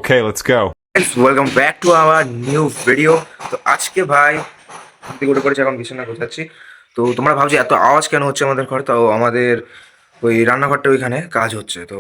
Okay, let's go. Welcome back to our new video. তো আজকে ভাই উঠে পড়েছে, এখন বিছানা গোছাচ্ছি। তো তোমরা ভাবছি এত আওয়াজ কেন হচ্ছে আমাদের ঘরে? তো আমাদের ওই রান্নাঘরটা ওইখানে কাজ হচ্ছে, তো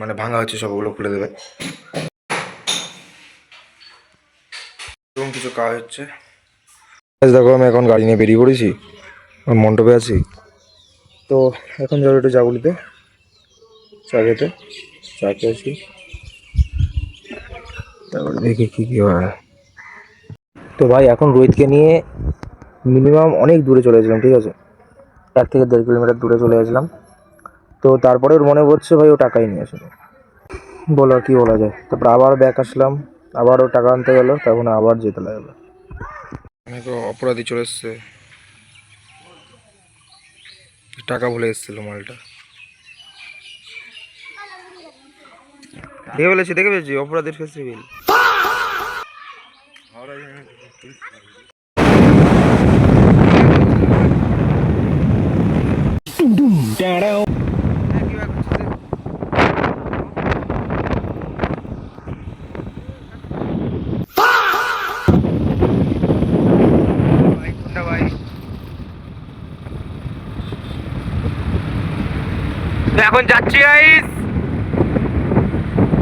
মানে ভাঙা হচ্ছে, সবগুলো খুলে দেবে এবং কিছু কাজ হচ্ছে। দেখো আমি এখন গাড়ি নিয়ে বেরিয়ে পড়েছি, মণ্ডপে আছি। তো এখন যাবো একটু জাগুলিতে চা খেতে, চা খেয়েছি, তারপরে দেখি কী হয়। তো ভাই এখন রোহিতকে নিয়ে মিনিমাম অনেক দূরে চলে গেছিলাম, ঠিক আছে, 1 থেকে 1.5 কিলোমিটার দূরে চলে গেছিলাম। তো তারপরে ওর মনে পড়ছে ভাই ও টাকাই নিয়ে আসে, বলো আর কি বলা যায়। তারপর আবার ব্যাক আসলাম, আবার ও টাকা আনতে গেলো, তখন আবার যেতে লাগলো। অনেক অপরাধী চলে এসছে, টাকা ভুলে এসেছিল মালটা। দেখে ফেলেছি অপরাধীর ফেস্টিভ্যাল। এখন যাচ্ছি গাইস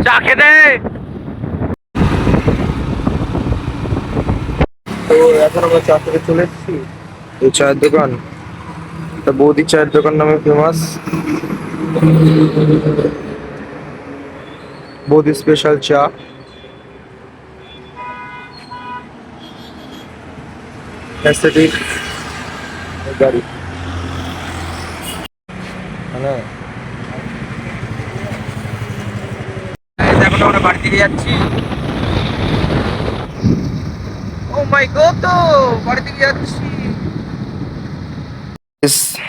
চা খেতে। তো এখন আমরা চা খেতে চলে এসেছি এই চায়ের দোকান, এটা বৌদি চায়ের দোকান নামে ফেমাস, বৌদি স্পেশাল চা। অ্যাস্থেটিক গাড়ি হ্যাঁ। এখন আমরা বাড়ি থেকে যাচ্ছি। ও মাই গড, তো বাড়ি থেকে যাচ্ছি।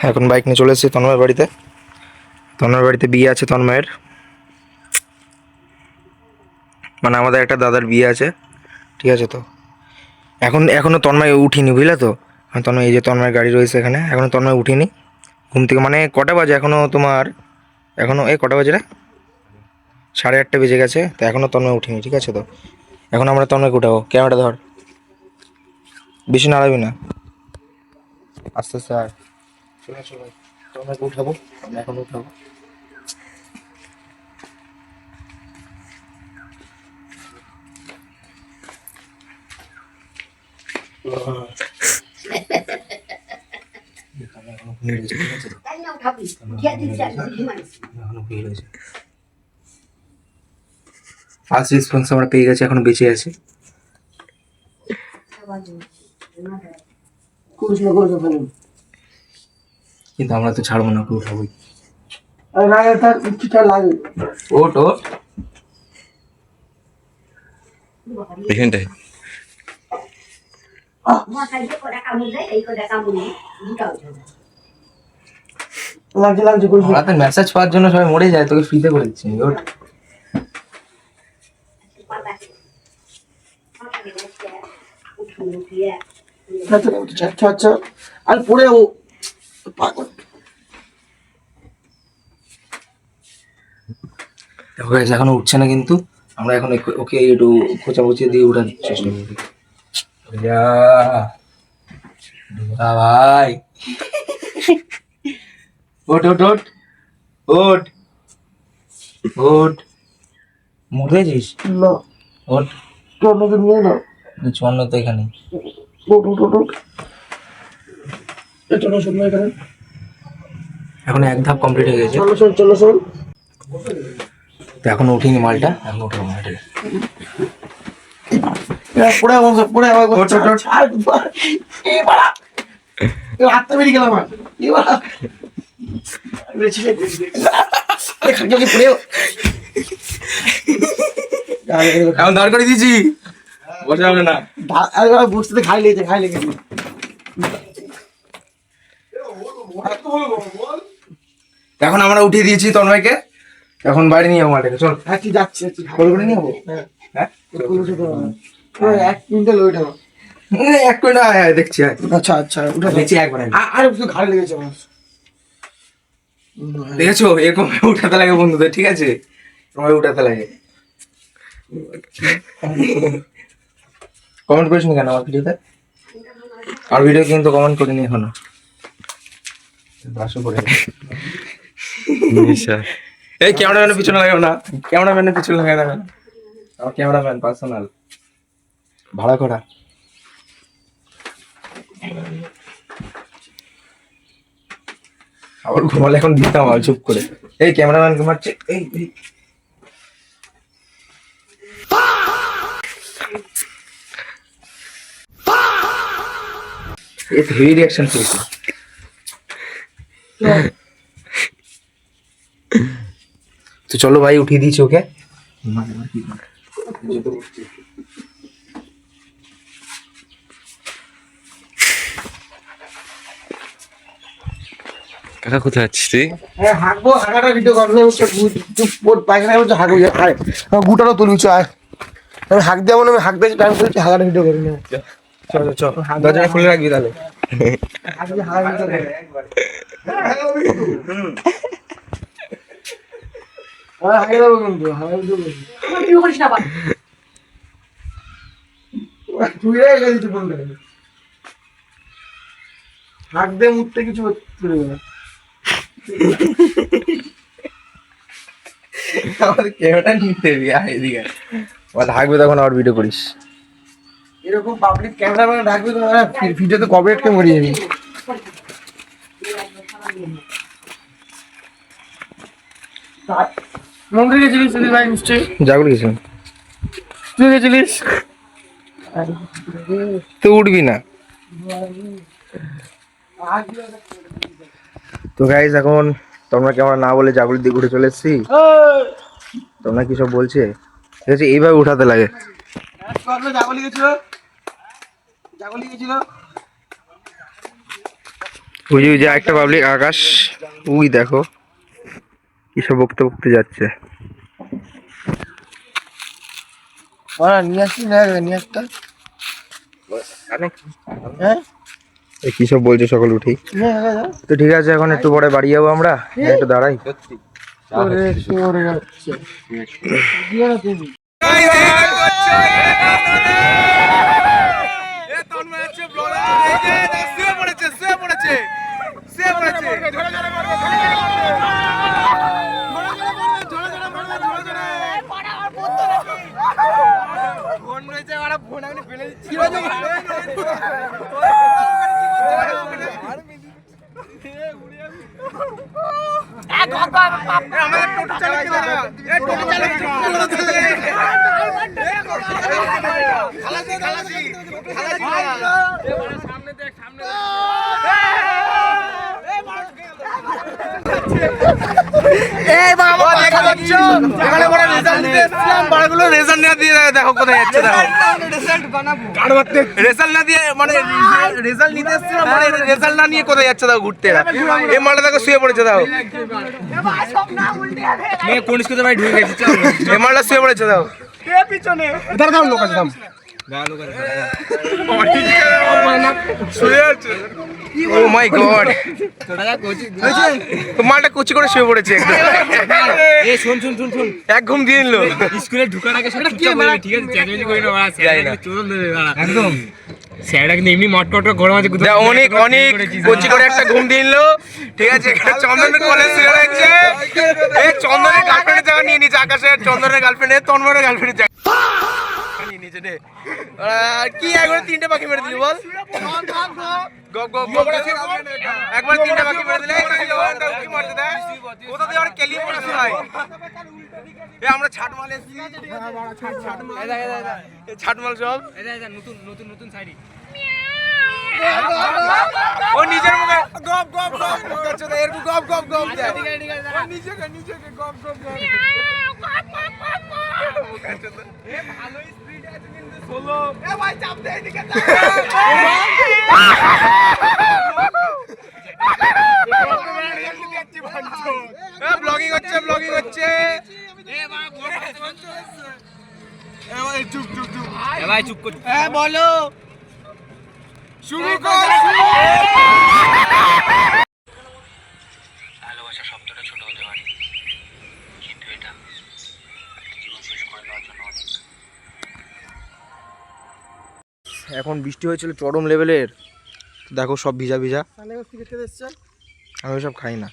এখন বাইক নিয়ে চলে এসেছি তন্ময়ের বাড়িতে। তন্ময়ের বাড়িতে বিয়ে আছে তন্ময়ের, মানে আমাদের একটা দাদার বিয়ে আছে, ঠিক আছে। তো এখনো তন্ময় উঠিনি, বুঝলে তো। তন্ময়, এই যে তন্ময়ের গাড়ি রয়েছে এখানে, এখনো তন্ময় উঠিনি ঘুম থেকে। মানে কটা বাজে এখনো তোমার, এখনো এই কটা বাজে রে, 8:30 বেজে গেছে, তো এখনো তন্ময় উঠিনি, ঠিক আছে। তো এখন আমরা তন্ময়কে উঠাবো। ক্যামেরাটা ধর, বেশি নাড়াবি না, আস্তে আস্তে আয়। চলে আসো ভাই, তন্ময়কে উঠাবো, আমরা এখন উঠাবো। ফার্স্ট রেসপন্স আমরা পেয়ে গেছি, এখনো বেঁচে আছে। কিন্তু আমরা তো ছাড়বো না, উঠাবোই। ওট ওট এখানটায় মেসেজ পাওয়ার জন্য সবাই মরে যায়, তোকে ফ্রিতে করে দিচ্ছি। ওট আর পরে ও এখনো উঠছে না, কিন্তু আমরা এখন ওকে একটু খোঁচা খোঁচিয়ে দিয়ে উঠার চেষ্টা করবি। ভাই ওট ওট ওট ওট ওট, মরে যাইস না, ওট। টর্নকে নিয়ে না, চন্ন তো এখানে। ওট ওট ওট ওট, এটা না শুনলো এখানে। এখন এক ধাপ কমপ্লিট হয়ে গেছে, চলো শোন, চলো শোন। তো এখনো উঠিনি মালটা, এখন উঠবো মালটা। পড়ে আমার পড়ে আমার হাতটা বেরিয়ে গেলাম। এখন দাঁড় করে দিয়েছি, বসে যাবে না। বুঝতে খাই লেগেছে, খাই লেগেছে। এখন আমরা উঠিয়ে দিয়েছি তন্ময়কে, এখন বাইরে নিয়ে যাবো মালটাকে। চল হ্যাঁ ঠিক যাচ্ছি, কল করে নিয়ে যাবো। হ্যাঁ 1 কুইন্টাল ওইটা। 1 মিনিট আয়, দেখছি আয়। আচ্ছা আচ্ছা, উঠে দেখছি একবার আর একটু ঘাড়ে লেগেছে আমার। দেখেছো এরকম উঠাতে লাগে বন্ধুদের, ঠিক আছে, তোমার উঠাতে লাগে। কমেন্ট করিস নি কেন আমার ভিডিওতে? আর ভিডিও কিন্তু কমেন্ট করিনি এখনো। বাসও করে এই ক্যামেরাম্যানের পিছনে লাগাও না, ক্যামেরাম্যানের পিছনে লাগাই না। আমার ক্যামেরাম্যান পার্সোনাল ভাড়া করা। আবার ঘুমালে এখন দিতাম আর চুপ করে। এই ক্যামেরাম্যান ঘুমাচ্ছে। এই এই তো হেভি রিঅ্যাকশন পেয়েছি। তো চলো ভাই উঠিয়ে দিয়েছি ওকে। কাকা কোথায় আছিস তুই? হ্যাঁ হাঁকবো, হাঁকাটা ভিডিও করবে পায়খানা হচ্ছে হাঁকবো আয় গুটারও তুলবি আয়। আমি হাঁক দেবো না, আমি হাঁক দিয়েছি টাইম করছি, হাঁকাটা ভিডিও করি না। চলো চলো দরজা খুলে রাখবি তাহলে। হাঁক দিয়ে মুখতে কিছু চলে গেল। আমাদের ক্যামেরাটা নিতে দিবি এদিকে থাকবে তখন আবার ভিডিও করিস। এরকম পাবলিক ক্যামেরাম্যান রাখবি তো ভিডিওতে কপিরাইট কে মরিয়ে যাবি। মন্দিরে গেছিলিস সুধীর ভাই নিশ্চয়ই? জাগুল গেছিলাম। তুই গেছিলিস? তো উঠবি না। তো গাইস এখন তোমরা কি আমরা না বলে জাগুলির দিকে উঠে চলে এসেছি। তোমরা কি সব বলছে? ঠিক আছে এইভাবে উঠাতে লাগে। জাগলি গেছিল, জাগলি গেছিল। ওই যে একটা পাবলিক আকাশ, ওই দেখো কি সব বকতে বকতে যাচ্ছে। নিয়ে আসি না, নিয়ে আসতে। হ্যাঁ কি সব বলছে সকল উঠি। তো ঠিক আছে এখন একটু পরে বাড়ি যাবো আমরা, একটু দাঁড়াই। দেখো কোথায় যাচ্ছে, দেখো রেজাল্ট না দিয়ে মানে রেজাল্ট নিতে এসছে মানে রেজাল্ট না নিয়ে কোথায় যাচ্ছে দাও ঘুরতে। এই মালটা দেখো শুয়ে পড়েছে, দাও কোন স্কুলে ভাই ঢুকে গেছে, এই মালটা শুয়ে পড়েছে, দাও পিছনে লোক আছে ও মাই গড মালটা কুচি করে শুয়ে পড়েছে একদম। এই শুন শুন শুন শুন, এক ঘুম দিয়ে নিল। স্কুলে ঢুকার আগে সেটা কি বলবি? ঠিক আছে চ্যালেঞ্জ করি না বাড়া, যাই না চোদন দেবে বাড়া একদম। স্যারটা কিন্তু এমনি মটকট গরম আছে, অনেক অনেক কুচি করে একটা ঘুম দিয়ে নিল। ঠিক আছে চন্দনের কলেজ শুয়ে রয়েছে। এই চন্দনের গার্লফ্রেন্ডের জায়গা নিয়ে নিয়েছে আকাশের, চন্দনের গার্লফ্রেন্ডের তন্ময়ের গার্লফ্রেন্ডের জায়গা নিয়ে নিয়েছে রে। কি একবার তিনটে পাখি মেরে দিলি বল, গপ গপ গপ একবার তিনটে পাখি মেরে দিলে কি মারতে দেয় কোথা দিয়ে আমরা কেলিয়ে পড়েছি ভাই। আমরা ছাটমাল এসেছি, ছাটমাল সব নতুন নতুন নতুন শাড়ি ও নিজের মুখে গপ গপ গপ করছে, এরকম গপ গপ গপ দেয় নিজেকে নিজেকে গপ গপ গপ। ভালোই স্পিড আছে কিন্তু সোলো। এ ভাই চাপ দে এদিকে, ব্লগিং হচ্ছে ব্লগিং হচ্ছে। চুপ চুপ চুপ ভাই চুপ কর, বলো শুরু কর। ভালোবাসা শব্দটা ছোট হতে পারে, কিন্তু এটা জীবন শেষ করে দেওয়ার জন্য অনেক এখন বৃষ্টি হয়েছিল চরম লেভেলের, দেখো সব ভিজা ভিজা। আমি ওইসব খাই না।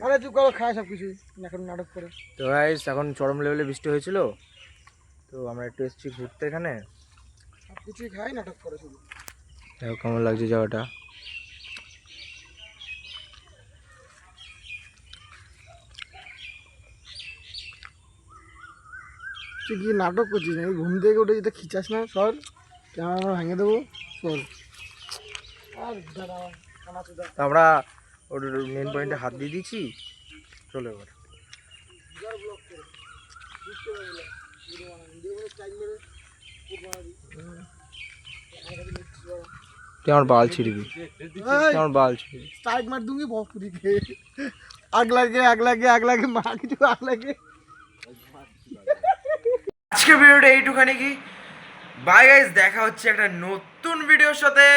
আরে চুপ করো, খায় সব কিছু এখন নাটক করে। তো গাইস এখন চরম লেভেলে বৃষ্টি হয়েছিল, তো আমরা একটু এসেছি ঘুরতে এখানে। সব কিছুই খায়, নাটক করে শুধু। দেখো কেমন লাগছে জায়গাটা। তুই কি নাটক করছিস? আমি ঘুম থেকে উঠে যেতে খিচাস না, সর ক্যামেরা ভেঙে দেবো, সর। আর দাঁড়া, কানাচুদা। তো আমরা ওর মেন পয়েন্টে হাত দিয়ে দিয়েছি, চলো এবার। তুই আমার বাল ছিড়বি, তুই আমার বাল ছিড়বি। स्ट्राइक मार दूंगी भोसड़ी के। आग लगे आग लगे आग लगे मार কিছু आग लगे। আজকের ভিডিওটা এইটুখানি কি। বাই গাইস, দেখা হচ্ছে একটা নতুন ভিডিওর সাথে।